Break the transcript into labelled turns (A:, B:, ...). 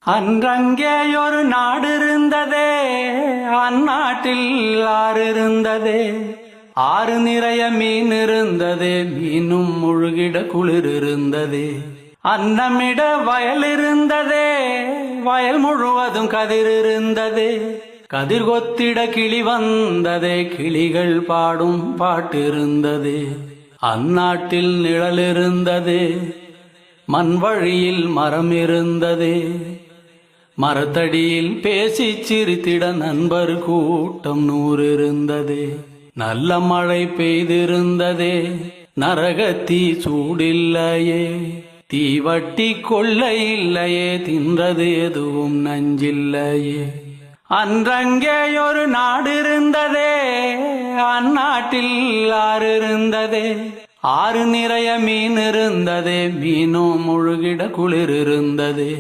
A: அன்றங்கேயொரு நாடு இருந்ததே, அந்நாட்டில் ஆறு இருந்ததே. ஆறு நிறைய மீன் இருந்ததே, மீனும் முழுகிட குளிர் இருந்ததே. அன்னமிட வயல் இருந்ததே, வயல் முழுவதும் கதிர் இருந்ததே. கதிர் கொத்திட கிளி வந்ததே, கிளிகள் பாடும் பாட்டு இருந்ததே. அந்நாட்டில் நிழல் இருந்ததே, மண் வழியில் மரம் இருந்ததே. மரத்தடியில் பேசி சிரித்திட நண்பர் கூட்டம் 100 இருந்ததே. நல்ல மழை பெய்திருந்ததே, நரகத்தீ சூடில்லையே. தீவட்டி கொள்ளை இல்லையே, தின்றது எதுவும் நஞ்சில்லையே. அன்றங்கேயொரு நாடு இருந்ததே, அந்நாட்டில் ஆறு இருந்ததே. ஆறு நிறைய மீன் இருந்ததே, மீனும் முழுகிட குளிர் இருந்ததே.